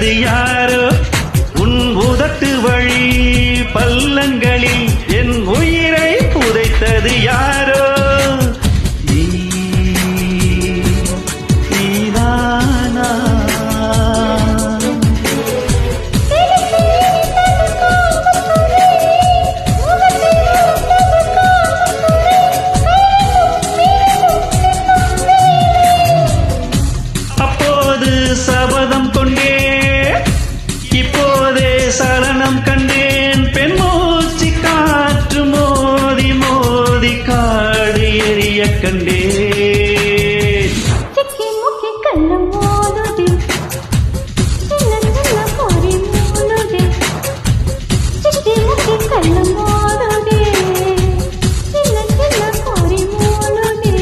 வைத்தது யாரோ உன் உதட்டு வழி பள்ளங்களில் என் உயிரை புதைத்தது யாரோ சபதம் கொண்டே இப்போதே சலனம் கண்டேன் பெண் மூச்சு காற்று மோதி மோதி காடு எரிய கண்டேன் சிக்கி முக்கி கள்ளம் மோதுதே சின்ன சின்ன பொறி மோதுதே சிக்கி முக்கி கள்ளம் மோதுதே சின்ன சின்ன பொறி மோதுதே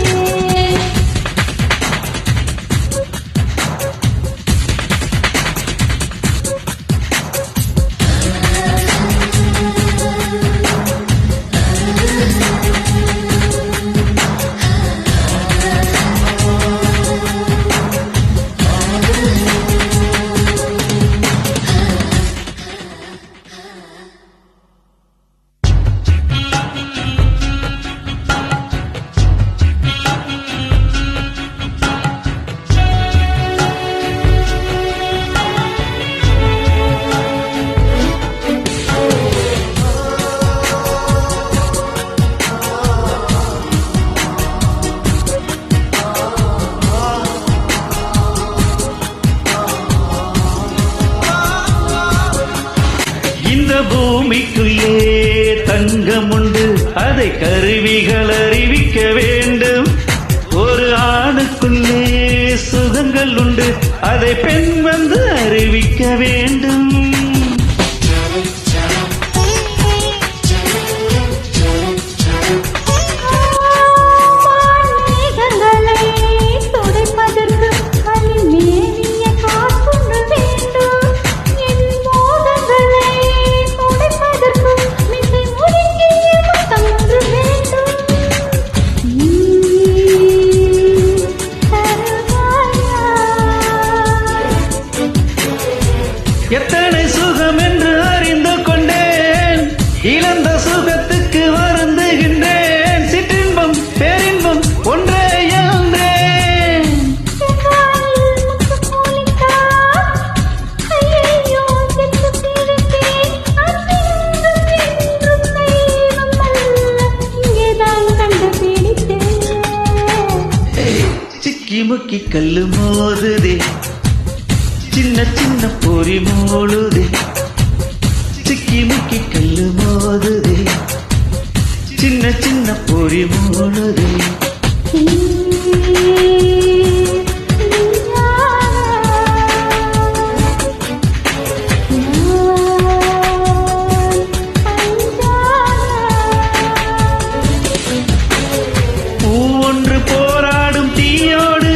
பூமிக்குள்ளே தங்கம் உண்டு அதை கருவிகள் அறிவிக்க வேண்டும் ஒரு ஆணுக்குள்ளே சுகங்கள் உண்டு அதை பெண் வந்து அறிவிக்க வேண்டும் எத்தனை சுகம் என்று அறிந்து கொண்டேன் இழந்த சுகத்துக்கு வருந்துகின்றேன் சிற்றின்பம் பேரின்பம் ஒன்றே இழந்தேன் சிக்கி முக்கி கல்லு மோதுதே சின்ன சின்ன பொறி மோளுதே சிக்கி முக்கி கல்லு மோதுதே சின்ன சின்ன பொறி மோளுதே பூ ஒன்று போராடும் தீயோடு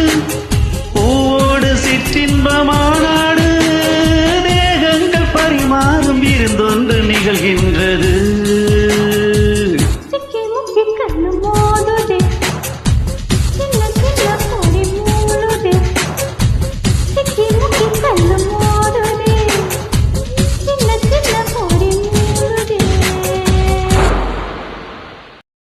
பூவோடு சிற்றின்பமான இருந்தொன்று நிகழ்கின்ற